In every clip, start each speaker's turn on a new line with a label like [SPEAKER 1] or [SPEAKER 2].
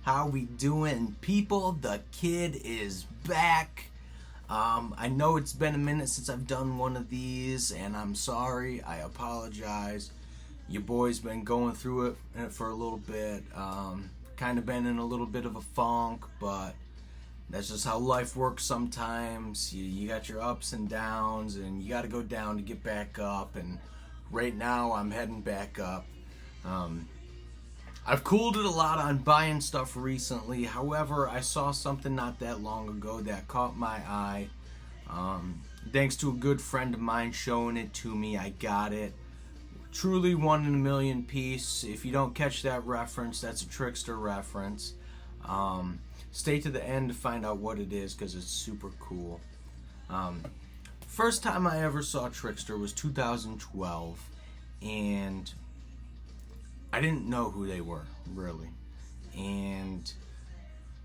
[SPEAKER 1] How we doing, people? The kid is back. I know it's been a minute since I've done one of these, and I'm sorry. I apologize. Your boy's been going through it for a little bit. Kind of been in a little bit of a funk, but that's just how life works sometimes. You got your ups and downs, and you got to go down to get back up. And right now, I'm heading back up. I've cooled it a lot on buying stuff recently. However, I saw something not that long ago that caught my eye. Thanks to a good friend of mine showing it to me, I got it. Truly one in a million piece. If you don't catch that reference, that's a Trixter reference. Stay to the end to find out what it is, because it's super cool. First time I ever saw Trixter was 2012, and I didn't know who they were, really. And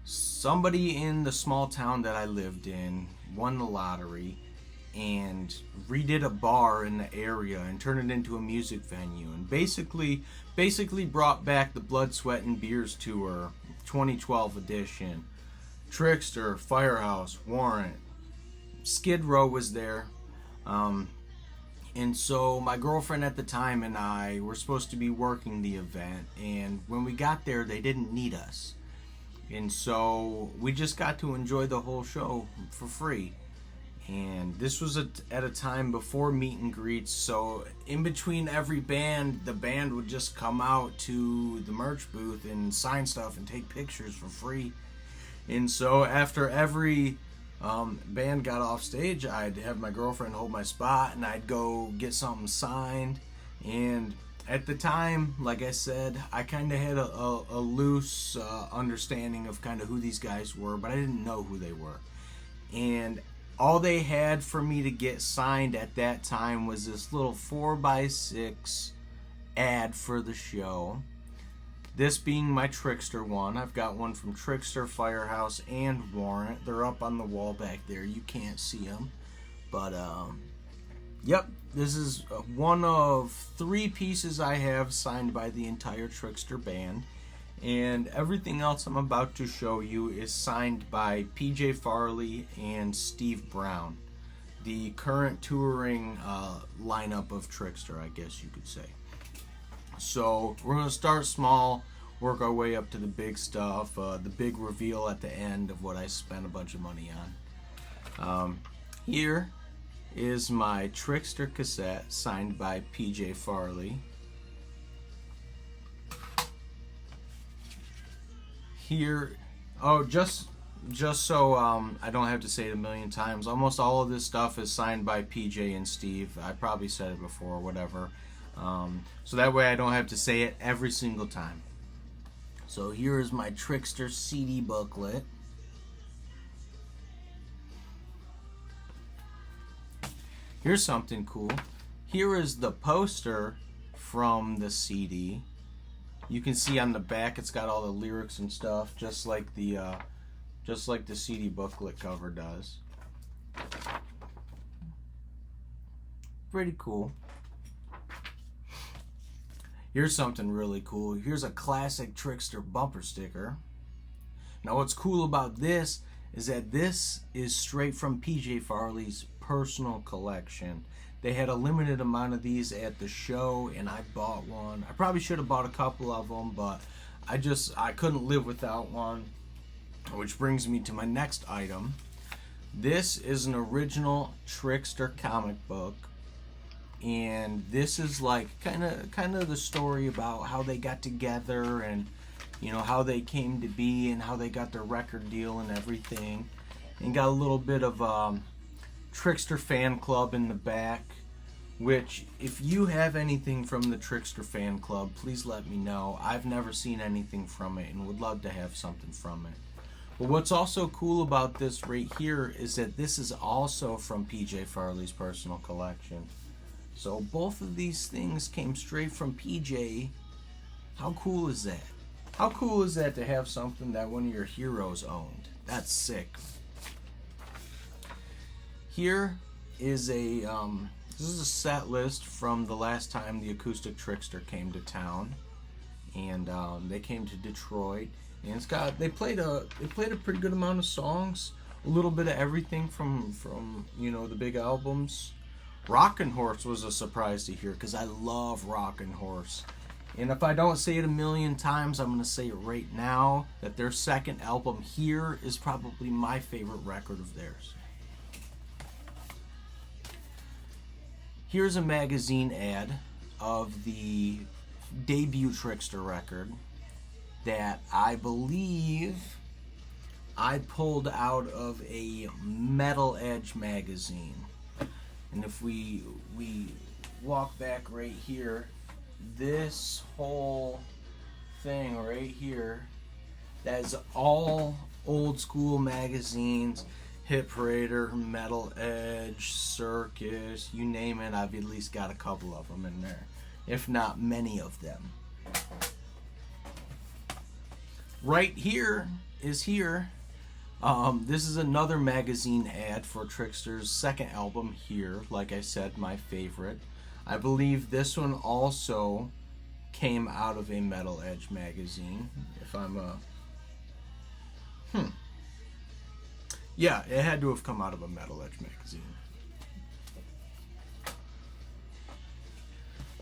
[SPEAKER 1] somebody in the small town that I lived in won the lottery and redid a bar in the area and turned it into a music venue, and basically brought back the Blood, Sweat, and Beers tour 2012 edition. Trixter, Firehouse, Warrant, Skid Row was there. And so my girlfriend at the time and I were supposed to be working the event, and when we got there, they didn't need us. And so we just got to enjoy the whole show for free. And this was at a time before meet and greets, so in between every band, the band would just come out to the merch booth and sign stuff and take pictures for free. And so after every band got off stage, I'd have my girlfriend hold my spot and I'd go get something signed. And at the time, like I said, I kind of had a loose understanding of kind of who these guys were, but I didn't know who they were. And all they had for me to get signed at that time was this little 4x6 ad for the show. This being my Trixter one. I've got one from Trixter, Firehouse, and Warrant. They're up on the wall back there. You can't see them. But, yep. This is one of 3 pieces I have signed by the entire Trixter band. And everything else I'm about to show you is signed by PJ Farley and Steve Brown, the current touring lineup of Trixter, I guess you could say. So we're going to start small, work our way up to the big stuff, the big reveal at the end of what I spent a bunch of money on. Here is my Trixter cassette signed by PJ Farley. Here, just so I don't have to say it a million times, almost all of this stuff is signed by PJ and Steve. I probably said it before, whatever. So that way I don't have to say it every single time. So here is my Trixter CD booklet. Here's something cool. Here is the poster from the CD. You can see on the back it's got all the lyrics and stuff, just like the CD booklet cover does. Pretty cool. Here's something really cool. Here's a classic Trixter bumper sticker. Now what's cool about this is that this is straight from PJ Farley's personal collection. They had a limited amount of these at the show, and I bought one. I probably should have bought a couple of them, but I couldn't live without one. Which brings me to my next item. This is an original Trixter comic book, and this is like kind of the story about how they got together, and how they came to be, and how they got their record deal and everything. And got a little bit of Trixter fan club in the back, which if you have anything from the Trixter fan club, please let me know. I've never seen anything from it and would love to have something from it. But what's also cool about this right here is that this is also from PJ Farley's personal collection. So both of these things came straight from PJ. How cool is that? How cool is that to have something that one of your heroes owned? That's sick. Here is a this is a set list from the last time the Acoustic Trixter came to town, and they came to Detroit. And it's got they played a pretty good amount of songs, a little bit of everything from you know, the big albums. Rockin' Horse was a surprise to hear because I love Rockin' Horse. And if I don't say it a million times, I'm going to say it right now, that their second album here is probably my favorite record of theirs. Here's a magazine ad of the debut Trixter record that I believe I pulled out of a Metal Edge magazine. And if we walk back right here, this whole thing right here, that is all old school magazines. Hit Parader, Metal Edge, Circus, you name it, I've at least got a couple of them in there, if not many of them. Right here is here. This is another magazine ad for Trixter's second album here. Like I said, my favorite. I believe this one also came out of a Metal Edge magazine. If I'm yeah, it had to have come out of a Metal Edge magazine.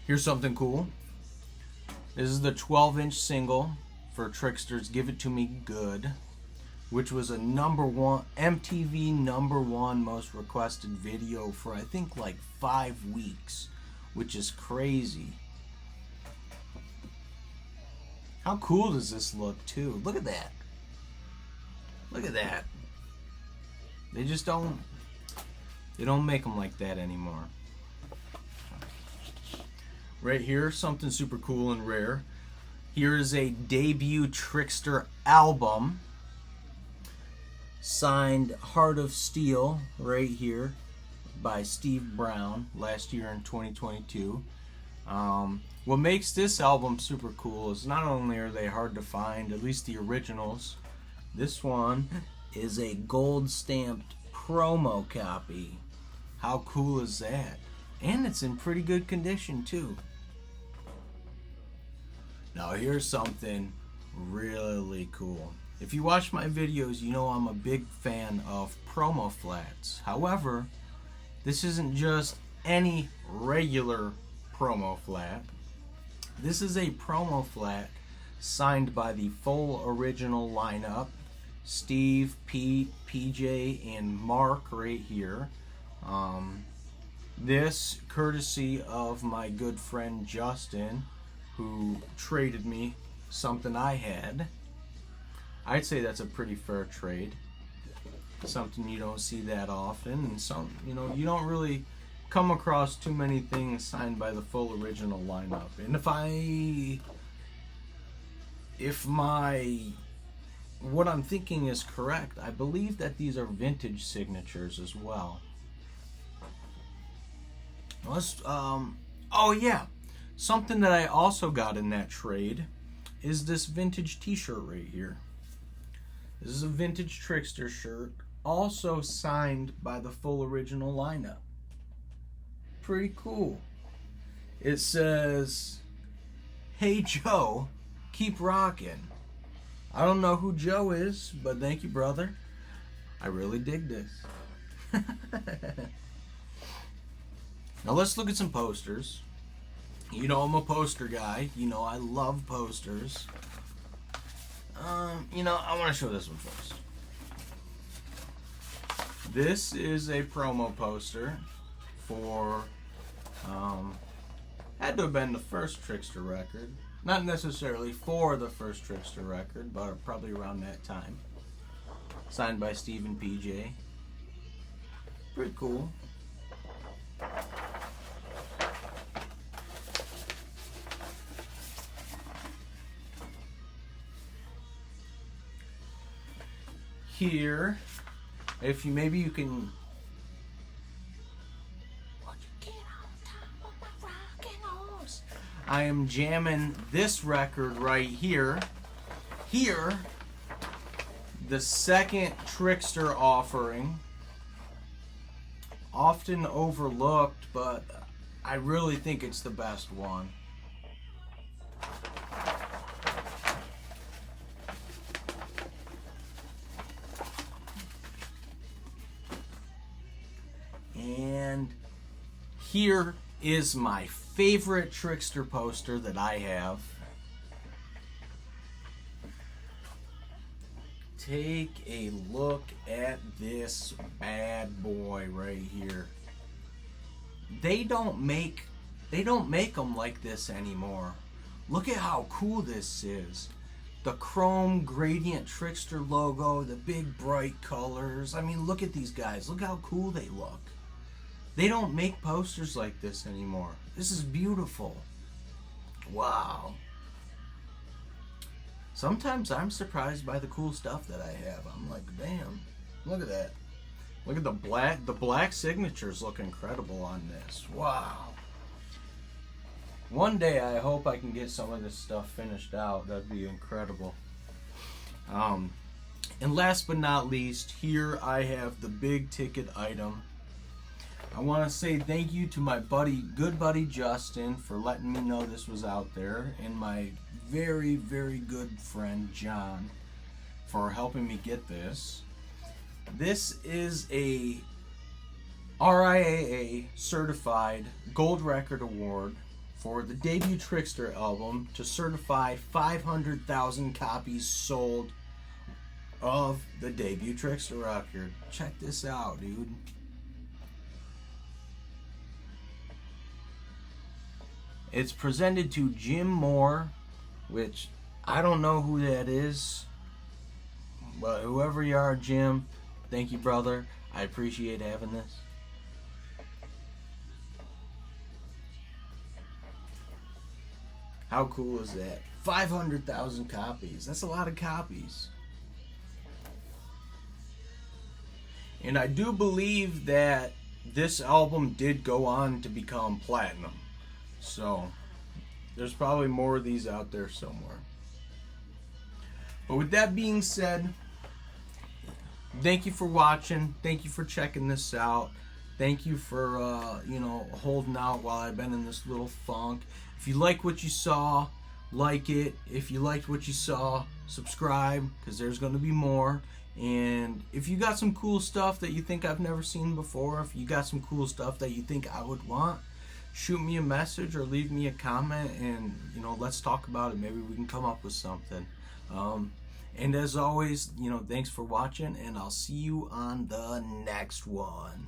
[SPEAKER 1] Here's something cool. This is the 12-inch single for Trixter's Give It To Me Good, which was a #1 MTV #1 most requested video for I think like 5 weeks, which is crazy. How cool does this look too? Look at that. Look at that. They just don't make them like that anymore. Right here, something super cool and rare. Here is a debut Trixter album, signed Heart of Steel right here by Steve Brown last year in 2022. What makes this album super cool is not only are they hard to find, at least the originals, this one is a gold stamped promo copy. How cool is that? And it's in pretty good condition too. Now here's something really cool. If you watch my videos, you know I'm a big fan of promo flats. However, this isn't just any regular promo flat. This is a promo flat signed by the full original lineup. Steve, Pete, PJ, and Mark right here. This courtesy of my good friend Justin, who traded me something I had. I'd say that's a pretty fair trade. Something you don't see that often, and some, you know, you don't really come across too many things signed by the full original lineup. And if what I'm thinking is correct, I believe that these are vintage signatures as well. Oh yeah, something that I also got in that trade is this vintage t-shirt right here. This is a vintage Trixter shirt, also signed by the full original lineup. Pretty cool. It says, "Hey Joe, keep rockin'." I don't know who Joe is, but thank you, brother. I really dig this. Now let's look at some posters. You know I'm a poster guy. You know I love posters. You know, I want to show this one first. This is a promo poster for, had to have been the first Trixter record. Not necessarily for the first Trixter record, but probably around that time. Signed by Steve and PJ. Pretty cool. Here, if you maybe you can. I am jamming this record right here. Here, the second Trixter offering. Often overlooked, but I really think it's the best one. here is my favorite Trixter poster that I have. Take a look at this bad boy right here. They don't make them like this anymore. Look at how cool this is. The chrome gradient Trixter logo, the big bright colors. I mean, look at these guys. Look how cool they look. They don't make posters like this anymore. This is beautiful. Wow. Sometimes I'm surprised by the cool stuff that I have. I'm like, damn, look at that. Look at the black signatures look incredible on this. Wow. One day I hope I can get some of this stuff finished out. That'd be incredible. And last but not least, here I have the big ticket item. I want to say thank you to my good buddy Justin for letting me know this was out there, and my very, very good friend John for helping me get this. This is a RIAA certified gold record award for the debut Trixter album to certify 500,000 copies sold of the debut Trixter record. Check this out, dude. It's presented to Jim Moore, which I don't know who that is, but whoever you are, Jim, thank you, brother. I appreciate having this. How cool is that? 500,000 copies. That's a lot of copies. And I do believe that this album did go on to become platinum. So, there's probably more of these out there somewhere. But with that being said, thank you for watching. Thank you for checking this out. Thank you for, holding out while I've been in this little funk. If you like what you saw, like it. If you liked what you saw, subscribe, because there's going to be more. And if you got some cool stuff that you think I've never seen before, if you got some cool stuff that you think I would want, shoot me a message or leave me a comment, and let's talk about it. Maybe we can come up with something. And as always, thanks for watching, and I'll see you on the next one.